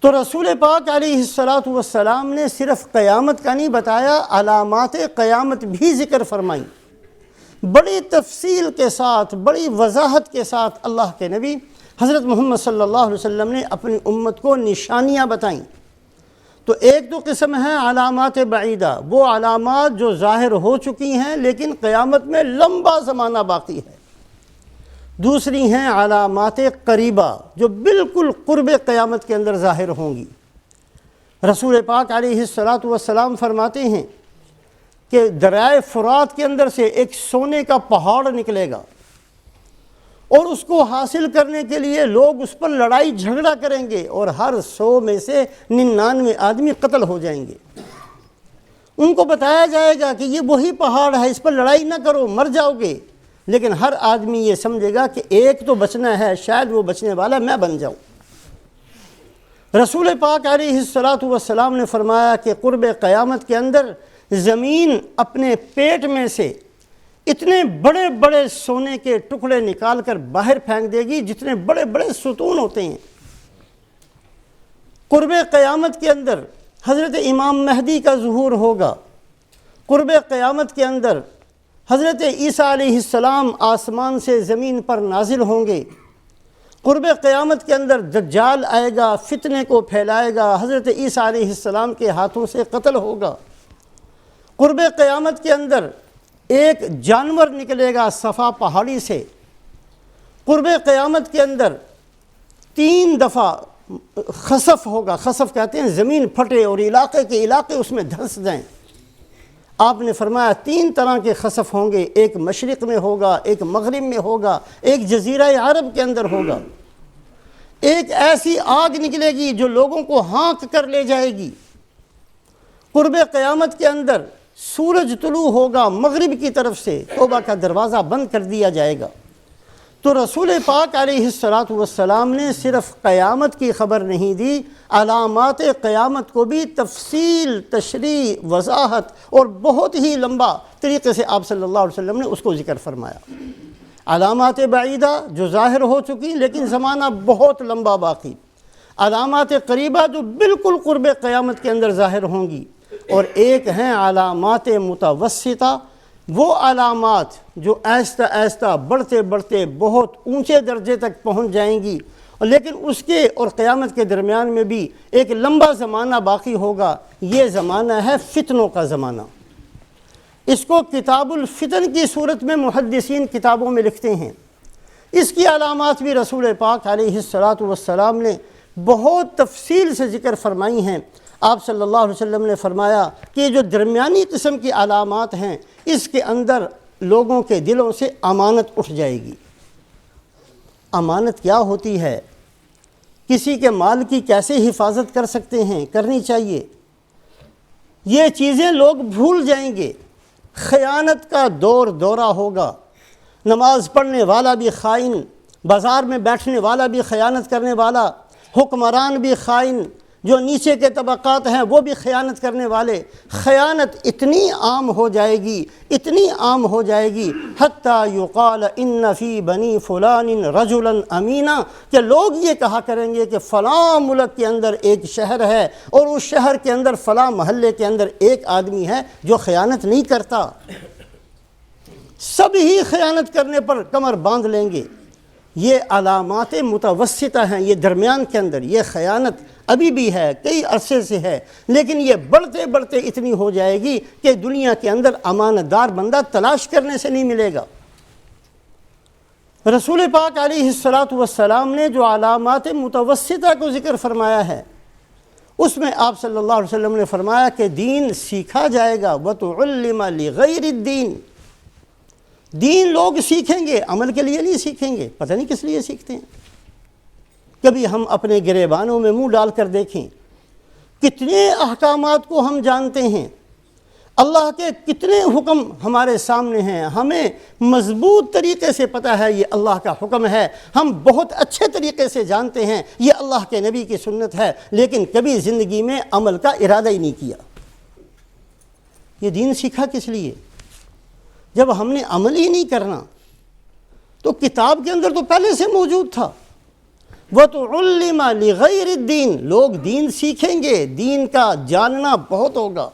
تو رسول پاک علیہ الصلاۃ والسلام نے صرف قیامت کا نہیں بتایا، علامات قیامت بھی ذکر فرمائیں، بڑی تفصیل کے ساتھ، بڑی وضاحت کے ساتھ اللہ کے نبی حضرت محمد صلی اللہ علیہ وسلم نے اپنی امت کو نشانیاں بتائیں۔ تو ایک تو قسم ہے علامات بعیدہ، وہ علامات جو ظاہر ہو چکی ہیں لیکن قیامت میں لمبا زمانہ باقی ہے۔ دوسری ہیں علامات قریبہ، جو بالکل قرب قیامت کے اندر ظاہر ہوں گی۔ رسول پاک علیہ الصلاۃ والسلام فرماتے ہیں کہ دریائے فرات کے اندر سے ایک سونے کا پہاڑ نکلے گا، اور اس کو حاصل کرنے کے لیے لوگ اس پر لڑائی جھگڑا کریں گے، اور ہر 100 میں سے 99 آدمی قتل ہو جائیں گے۔ ان کو بتایا جائے گا کہ یہ وہی پہاڑ ہے، اس پر لڑائی نہ کرو، مر جاؤ گے، لیکن ہر آدمی یہ سمجھے گا کہ ایک تو بچنا ہے، شاید وہ بچنے والا میں بن جاؤں۔ رسول پاک علیہ الصلاۃ والسلام نے فرمایا کہ قرب قیامت کے اندر زمین اپنے پیٹ میں سے اتنے بڑے بڑے سونے کے ٹکڑے نکال کر باہر پھینک دے گی جتنے بڑے بڑے ستون ہوتے ہیں۔ قرب قیامت کے اندر حضرت امام مہدی کا ظہور ہوگا۔ قرب قیامت کے اندر حضرت عیسیٰ علیہ السلام آسمان سے زمین پر نازل ہوں گے۔ قرب قیامت کے اندر دجال آئے گا، فتنے کو پھیلائے گا، حضرت عیسیٰ علیہ السلام کے ہاتھوں سے قتل ہوگا۔ قرب قیامت کے اندر ایک جانور نکلے گا صفا پہاڑی سے۔ قرب قیامت کے اندر 3 دفعہ خسف ہوگا، خسف کہتے ہیں زمین پھٹے اور علاقے کے علاقے اس میں دھنس جائیں۔ آپ نے فرمایا 3 طرح کے خسف ہوں گے، ایک مشرق میں ہوگا، ایک مغرب میں ہوگا، ایک جزیرہ عرب کے اندر ہوگا۔ ایک ایسی آگ نکلے گی جو لوگوں کو ہانک کر لے جائے گی۔ قرب قیامت کے اندر سورج طلوع ہوگا مغرب کی طرف سے، توبہ کا دروازہ بند کر دیا جائے گا۔ تو رسول پاک علیہ الصلاۃ والسلام نے صرف قیامت کی خبر نہیں دی، علامات قیامت کو بھی تفصیل، تشریح، وضاحت اور بہت ہی لمبا طریقے سے آپ صلی اللہ علیہ وسلم نے اس کو ذکر فرمایا۔ علامات بعیدہ جو ظاہر ہو چکی لیکن زمانہ بہت لمبا باقی، علامات قریبہ جو بالکل قرب قیامت کے اندر ظاہر ہوں گی، اور ایک ہیں علامات متوسطہ، وہ علامات جو آہستہ آہستہ بڑھتے بڑھتے بہت اونچے درجے تک پہنچ جائیں گی، لیکن اس کے اور قیامت کے درمیان میں بھی ایک لمبا زمانہ باقی ہوگا۔ یہ زمانہ ہے فتنوں کا زمانہ۔ اس کو کتاب الفتن کی صورت میں محدثین کتابوں میں لکھتے ہیں۔ اس کی علامات بھی رسول پاک علیہ الصلاۃ والسلام نے بہت تفصیل سے ذکر فرمائی ہیں۔ آپ صلی اللہ علیہ وسلم نے فرمایا کہ جو درمیانی قسم کی علامات ہیں، اس کے اندر لوگوں کے دلوں سے امانت اٹھ جائے گی۔ امانت کیا ہوتی ہے؟ کسی کے مال کی کیسے حفاظت کر سکتے ہیں؟ کرنی چاہیے۔ یہ چیزیں لوگ بھول جائیں گے۔ خیانت کا دورہ ہوگا۔ نماز پڑھنے والا بھی خائن، بازار میں بیٹھنے والا بھی خیانت کرنے والا، حکمران بھی خائن، جو نیچے کے طبقات ہیں وہ بھی خیانت کرنے والے۔ خیانت اتنی عام ہو جائے گی، اتنی عام ہو جائے گی، حتیٰ یقال ان فی بنی فلان رجلا امینا، کہ لوگ یہ کہا کریں گے کہ فلاں ملک کے اندر ایک شہر ہے اور اس شہر کے اندر فلاں محلے کے اندر ایک آدمی ہے جو خیانت نہیں کرتا۔ سب ہی خیانت کرنے پر کمر باندھ لیں گے۔ یہ علامات متوسطہ ہیں، یہ درمیان کے اندر یہ خیانت ابھی بھی ہے، کئی عرصے سے ہے، لیکن یہ بڑھتے بڑھتے اتنی ہو جائے گی کہ دنیا کے اندر امانت دار بندہ تلاش کرنے سے نہیں ملے گا۔ رسول پاک علیہ الصلاۃ والسلام نے جو علامات متوسطہ کو ذکر فرمایا ہے، اس میں آپ صلی اللہ علیہ وسلم نے فرمایا کہ دین سیکھا جائے گا، وَتُعُلِّمَ لِغَيْرِ الدِّينِ، دین لوگ سیکھیں گے، عمل کے لیے نہیں سیکھیں گے۔ پتہ نہیں کس لیے سیکھتے ہیں۔ کبھی ہم اپنے گریبانوں میں منہ ڈال کر دیکھیں، کتنے احکامات کو ہم جانتے ہیں، اللہ کے کتنے حکم ہمارے سامنے ہیں، ہمیں مضبوط طریقے سے پتہ ہے یہ اللہ کا حکم ہے، ہم بہت اچھے طریقے سے جانتے ہیں یہ اللہ کے نبی کی سنت ہے، لیکن کبھی زندگی میں عمل کا ارادہ ہی نہیں کیا۔ یہ دین سیکھا کس لیے؟ جب ہم نے عمل ہی نہیں کرنا تو کتاب کے اندر تو پہلے سے موجود تھا۔ وَتُعُلِّمَ لِغَيْرِ الدِّينِ، لوگ دین سیکھیں گے، دین کا جاننا بہت ہوگا،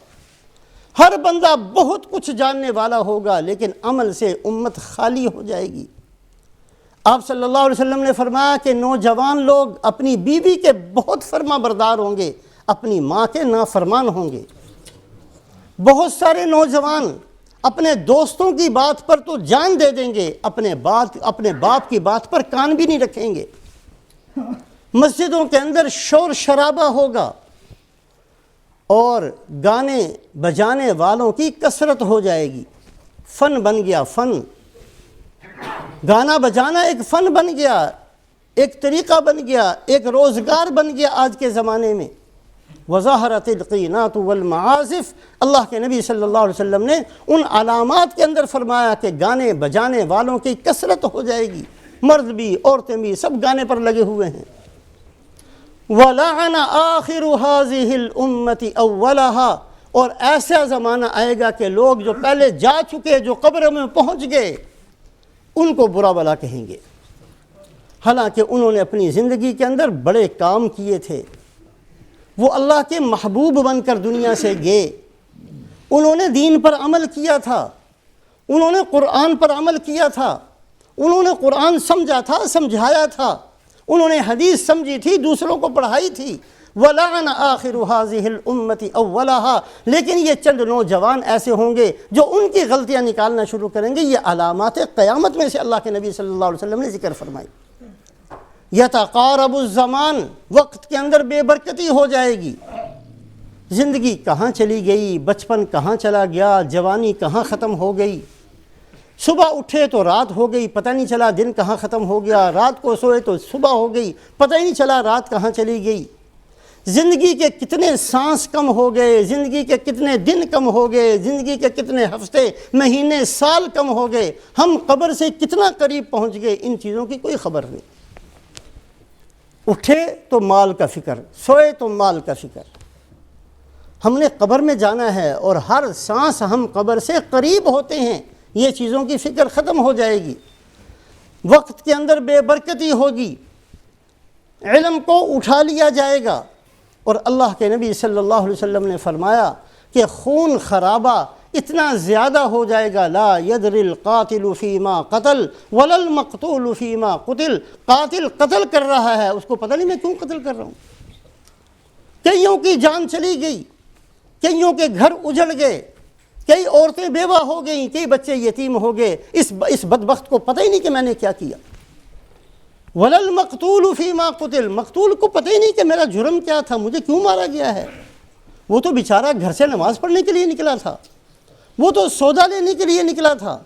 ہر بندہ بہت کچھ جاننے والا ہوگا، لیکن عمل سے امت خالی ہو جائے گی۔ آپ صلی اللہ علیہ وسلم نے فرمایا کہ نوجوان لوگ اپنی بیوی کے بہت فرما بردار ہوں گے، اپنی ماں کے نافرمان ہوں گے۔ بہت سارے نوجوان اپنے دوستوں کی بات پر تو جان دے دیں گے، اپنے باپ کی بات پر کان بھی نہیں رکھیں گے۔ مسجدوں کے اندر شور شرابہ ہوگا اور گانے بجانے والوں کی کثرت ہو جائے گی۔ فن بن گیا، فن، گانا بجانا ایک فن بن گیا، ایک طریقہ بن گیا، ایک روزگار بن گیا آج کے زمانے میں۔ وظہرت القینات والمعازف، اللہ کے نبی صلی اللہ علیہ وسلم نے ان علامات کے اندر فرمایا کہ گانے بجانے والوں کی کثرت ہو جائے گی، مرد بھی عورتیں بھی سب گانے پر لگے ہوئے ہیں۔ وَلَعَنَ آخِرُ هَذِهِ الْأُمَّةِ أَوَّلَهَا، اور ایسا زمانہ آئے گا کہ لوگ جو پہلے جا چکے، جو قبروں میں پہنچ گئے، ان کو برا بلا کہیں گے، حالانکہ انہوں نے اپنی زندگی کے اندر بڑے کام کیے تھے، وہ اللہ کے محبوب بن کر دنیا سے گئے، انہوں نے دین پر عمل کیا تھا، انہوں نے قرآن پر عمل کیا تھا، انہوں نے قرآن سمجھا تھا، سمجھایا تھا، انہوں نے حدیث سمجھی تھی، دوسروں کو پڑھائی تھی۔ وَلَعَنَ آخِرُ هَذِهِ الْأُمَّةِ أَوَّلَهَا، لیکن یہ چند نوجوان ایسے ہوں گے جو ان کی غلطیاں نکالنا شروع کریں گے۔ یہ علامات قیامت میں سے اللہ کے نبی صلی اللہ علیہ وسلم نے ذکر فرمائی۔ یتقارب الزمان، وقت کے اندر بے برکتی ہو جائے گی، زندگی کہاں چلی گئی، بچپن کہاں چلا گیا، جوانی کہاں ختم ہو گئی، صبح اٹھے تو رات ہو گئی، پتہ نہیں چلا دن کہاں ختم ہو گیا، رات کو سوئے تو صبح ہو گئی، پتہ ہی نہیں چلا رات کہاں چلی گئی، زندگی کے کتنے سانس کم ہو گئے، زندگی کے کتنے دن کم ہو گئے، زندگی کے کتنے ہفتے مہینے سال کم ہو گئے، ہم قبر سے کتنا قریب پہنچ گئے، ان چیزوں کی کوئی خبر نہیں۔ اٹھے تو مال کا فکر، سوئے تو مال کا فکر، ہم نے قبر میں جانا ہے اور ہر سانس ہم قبر سے قریب ہوتے ہیں، یہ چیزوں کی فکر ختم ہو جائے گی، وقت کے اندر بے برکتی ہوگی، علم کو اٹھا لیا جائے گا، اور اللہ کے نبی صلی اللہ علیہ وسلم نے فرمایا کہ خون خرابہ اتنا زیادہ ہو جائے گا، لا يدري القاتل فيما قتل ولا المقتول فيما قتل، قاتل قتل کر رہا ہے، اس کو پتہ نہیں میں کیوں قتل کر رہا ہوں، کئیوں کی جان چلی گئی، کئیوں کے گھر اجڑ گئے، کئی عورتیں بیوہ ہو گئیں، کئی بچے یتیم ہو گئے، اس بدبخت کو پتہ ہی نہیں کہ میں نے کیا کیا۔ ولا المقتول فيما قتل، مقتول کو پتہ ہی نہیں کہ میرا جرم کیا تھا، مجھے کیوں مارا گیا ہے، وہ تو بیچارہ گھر سے نماز پڑھنے کے لیے نکلا تھا، وہ تو سودا لینے کے لیے نکلا تھا،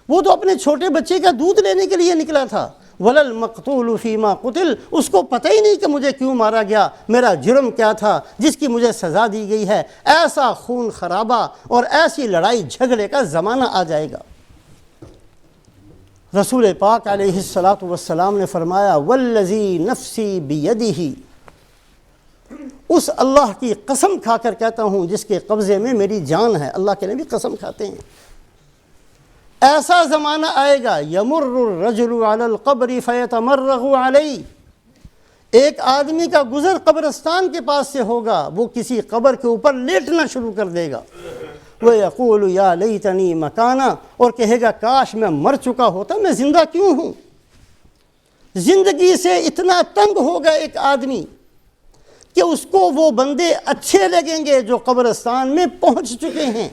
وہ تو اپنے چھوٹے بچے کا دودھ لینے کے لیے نکلا تھا۔ ولا المقتول فيما قتل، اس کو پتہ ہی نہیں کہ مجھے کیوں مارا گیا، میرا جرم کیا تھا جس کی مجھے سزا دی گئی ہے۔ ایسا خون خرابہ اور ایسی لڑائی جھگڑے کا زمانہ آ جائے گا۔ رسول پاک علیہ الصلاۃ والسلام نے فرمایا والذی نفسی بیدہ، اس اللہ کی قسم کھا کر کہتا ہوں جس کے قبضے میں میری جان ہے، اللہ کے نبی قسم کھاتے ہیں، ایسا زمانہ آئے گا یمر الرجل علی القبر فیتمرغ علیہ، ایک آدمی کا گزر قبرستان کے پاس سے ہوگا، وہ کسی قبر کے اوپر لیٹنا شروع کر دے گا، وَيَقُولُ يَا لَيْتَنِي مَكَانًا، اور کہے گا کاش میں مر چکا ہوتا، میں زندہ کیوں ہوں۔ زندگی سے اتنا تنگ ہوگا ایک آدمی کہ اس کو وہ بندے اچھے لگیں گے جو قبرستان میں پہنچ چکے ہیں،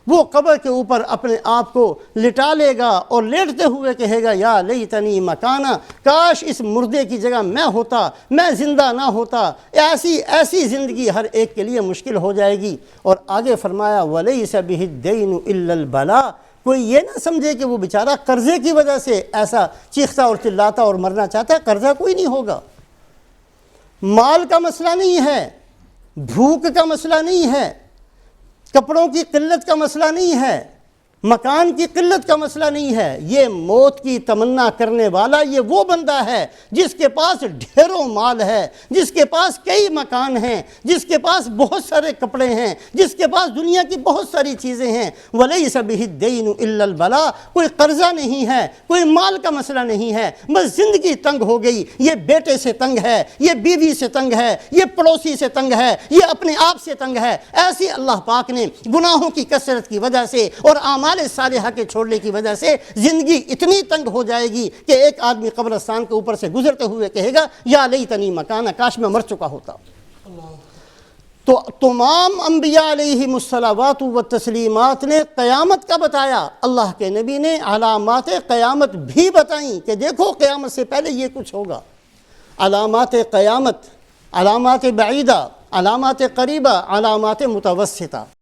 وہ قبر کے اوپر اپنے آپ کو لٹا لے گا اور لیٹتے ہوئے کہے گا یا لیتنی مکانا، کاش اس مردے کی جگہ میں ہوتا، میں زندہ نہ ہوتا۔ ایسی زندگی ہر ایک کے لیے مشکل ہو جائے گی۔ اور آگے فرمایا وَلَيْسَ بِهِ الدَّيْنُ إِلَّا الْبَلَاءُ، کوئی یہ نہ سمجھے کہ وہ بیچارہ قرضے کی وجہ سے ایسا چیختا اور چلاتا اور مرنا چاہتا ہے، قرضہ کوئی نہیں ہوگا، مال کا مسئلہ نہیں ہے، بھوک کا مسئلہ نہیں ہے، کپڑوں کی قلت کا مسئلہ نہیں ہے، مکان کی قلت کا مسئلہ نہیں ہے، یہ موت کی تمنا کرنے والا یہ وہ بندہ ہے جس کے پاس ڈھیروں مال ہے، جس کے پاس کئی مکان ہیں، جس کے پاس بہت سارے کپڑے ہیں، جس کے پاس دنیا کی بہت ساری چیزیں ہیں۔ وَلَيْسَ بِهِ الدَّيْنُ إِلَّا الْبَلَاءُ، کوئی قرضہ نہیں ہے، کوئی مال کا مسئلہ نہیں ہے، بس زندگی تنگ ہو گئی، یہ بیٹے سے تنگ ہے، یہ بیوی سے تنگ ہے، یہ پڑوسی سے تنگ ہے، یہ اپنے آپ سے تنگ ہے۔ ایسی اللہ پاک نے گناہوں کی کثرت کی وجہ سے اور اعمال صالحہ کے چھوڑنے کی وجہ سے زندگی اتنی تنگ ہو جائے گی کہ ایک آدمی قبرستان کے اوپر سے گزرتے ہوئے کہے گا یا لیتنی مکانہ، کاش میں مر چکا ہوتا۔ تو تمام انبیاء علیہم الصلوات و تسلیمات نے قیامت کا بتایا، اللہ کے نبی نے علامات قیامت بھی بتائیں کہ دیکھو قیامت سے پہلے یہ کچھ ہوگا۔ علامات قیامت، علامات بعیدہ، علامات قریبہ، علامات متوسطہ۔